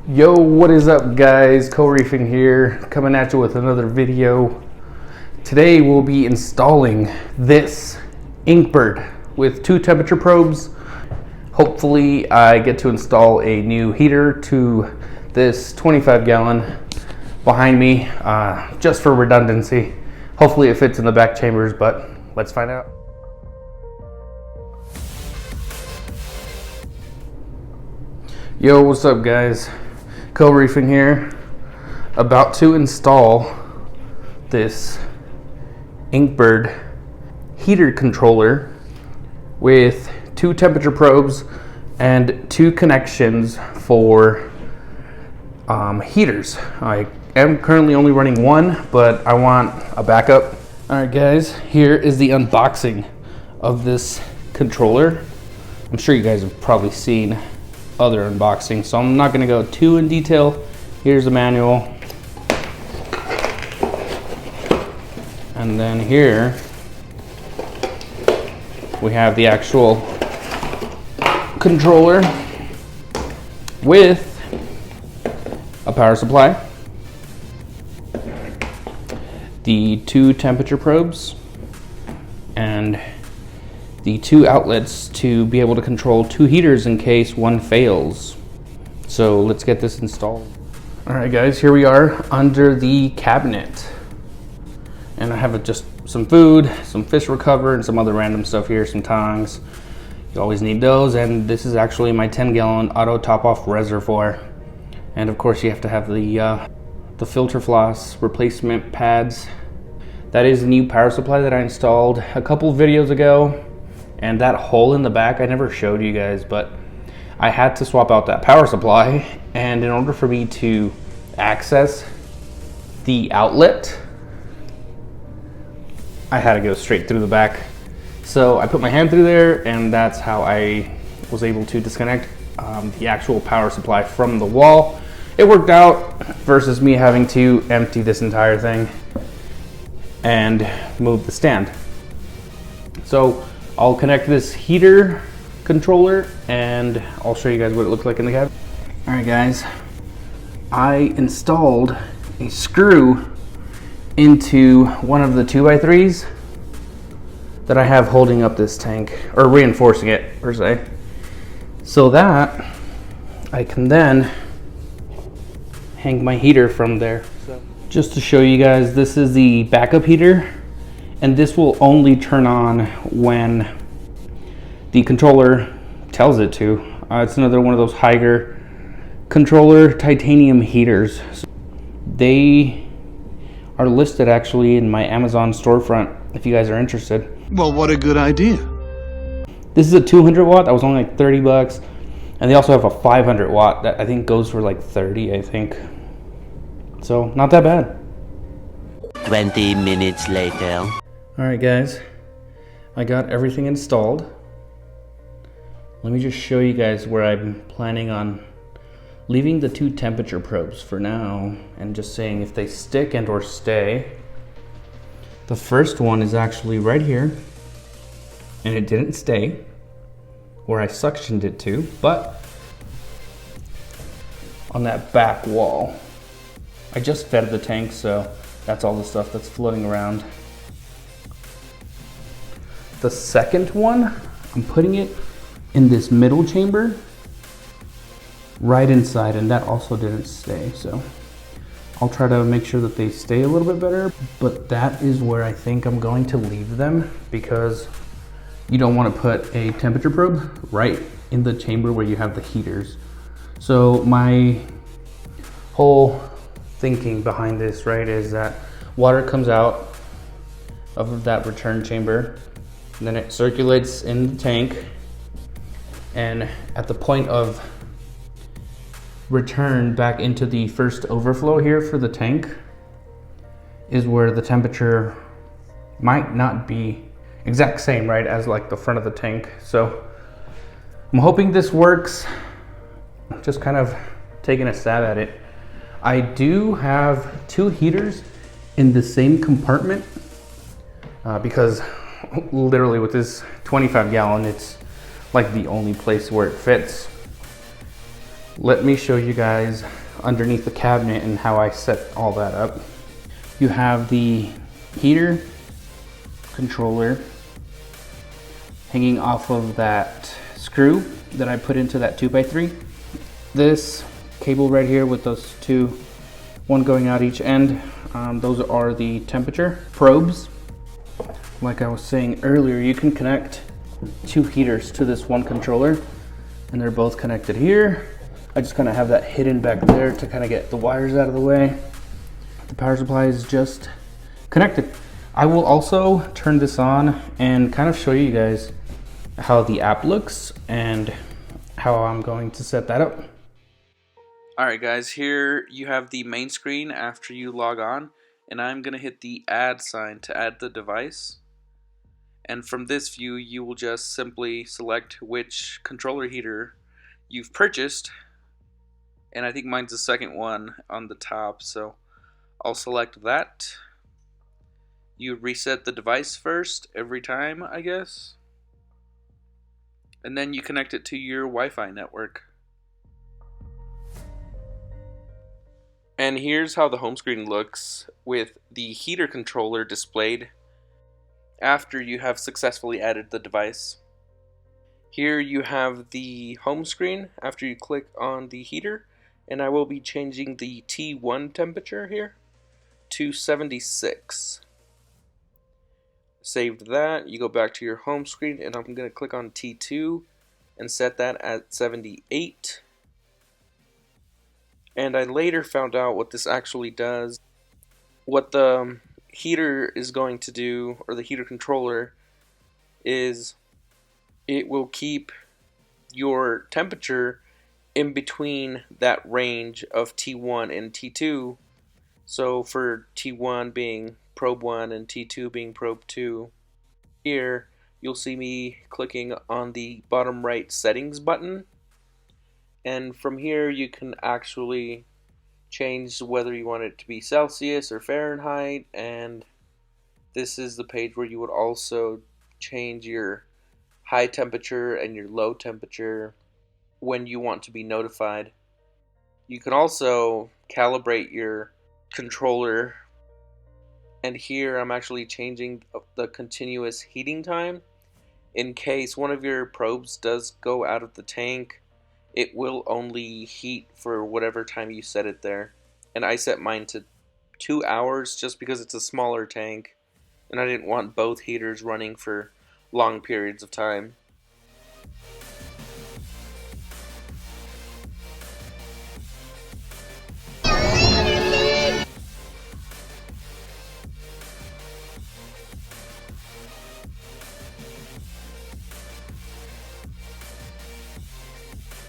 Yo, what is up guys? CoReefing here, coming at you with another video. Today we'll be installing this Inkbird with 2 temperature probes. Hopefully I get to install a new heater to this 25 gallon behind me, just for redundancy. Hopefully it fits in the back chambers, but let's find out. Yo, what's up guys? CoReefing here, about to install this Inkbird heater controller with 2 temperature probes and 2 connections for heaters. I am currently only running 1, but I want a backup. Alright guys, here is the unboxing of this controller. I'm sure you guys have probably seen other unboxing, so I'm not going to go too in detail. Here's the manual, and then here we have the actual controller with a power supply, the 2 temperature probes, and the 2 outlets to be able to control 2 heaters in case one fails. So let's get this installed. All right guys, here we are under the cabinet. And I have just some food, some fish recover, and some other random stuff here, some tongs. You always need those. And this is actually my 10-gallon auto top-off reservoir. And of course you have to have the filter floss replacement pads. That is the new power supply that I installed a couple videos ago. And that hole in the back, I never showed you guys, but I had to swap out that power supply. And in order for me to access the outlet, I had to go straight through the back. So I put my hand through there, and that's how I was able to disconnect the actual power supply from the wall. It worked out versus me having to empty this entire thing and move the stand. So I'll connect this heater controller and I'll show you guys what it looks like in the cabin. All right guys, I installed a screw into one of the 2x3s that I have holding up this tank, or reinforcing it per se, so that I can then hang my heater from there. So just to show you guys, this is the backup heater, and this will only turn on when the controller tells it to. It's another one of those Haiger controller titanium heaters. They are listed actually in my Amazon storefront if you guys are interested. Well, what a good idea. This is a 200 watt that was only like 30 bucks. And they also have a 500 watt that I think goes for like 30, I think. So not that bad. 20 minutes later. Alright guys, I got everything installed. Let me just show you guys where I'm planning on leaving the 2 temperature probes for now, and just saying if they stick and or stay. The first one is actually right here, and it didn't stay where I suctioned it to, but on that back wall. I just fed the tank, so that's all the stuff that's floating around. The second one, I'm putting it in this middle chamber right inside, and that also didn't stay, so I'll try to make sure that they stay a little bit better. But that is where I think I'm going to leave them, because you don't want to put a temperature probe right in the chamber where you have the heaters. So my whole thinking behind this, right, is that water comes out of that return chamber, and then it circulates in the tank, and at the point of return back into the first overflow here for the tank is where the temperature might not be exact same, right, as like the front of the tank. So I'm hoping this works. I'm just kind of taking a stab at it. I do have 2 heaters in the same compartment because literally with this 25 gallon, it's like the only place where it fits. let me show you guys underneath the cabinet and how I set all that up. You have the heater controller hanging off of that screw that I put into that 2x3. This cable right here with those two, one going out each end, those are the temperature probes. Like I was saying earlier, you can connect two heaters to this one controller, and they're both connected here. I just kind of have that hidden back there to kind of get the wires out of the way. The power supply is just connected. I will also turn this on and kind of show you guys how the app looks and how I'm going to set that up. Alright guys, here you have the main screen after you log on, and I'm going to hit the add sign to add the device. And from this view you will just simply select which controller heater you've purchased, and I think mine's the second one on the top, so I'll select that. You reset the device first every time, I guess, and then you connect it to your Wi-Fi network. And here's how the home screen looks with the heater controller displayed after you have successfully added the device. Here you have the home screen after you click on the heater, and I will be changing the T1 temperature here to 76. Saved that, you go back to your home screen, and I'm going to click on T2 and set that at 78. And I later found out what this actually does. What the heater is going to do, or the heater controller, is it will keep your temperature in between that range of T1 and T2. So for T1 being probe 1 and T2 being probe 2, here you'll see me clicking on the bottom right settings button, and from here you can actually change whether you want it to be Celsius or Fahrenheit, and this is the page where you would also change your high temperature and your low temperature when you want to be notified. You can also calibrate your controller, and here I'm actually changing the continuous heating time. In case one of your probes does go out of the tank, it will only heat for whatever time you set it there. And I set mine to 2 hours just because it's a smaller tank, and I didn't want both heaters running for long periods of time.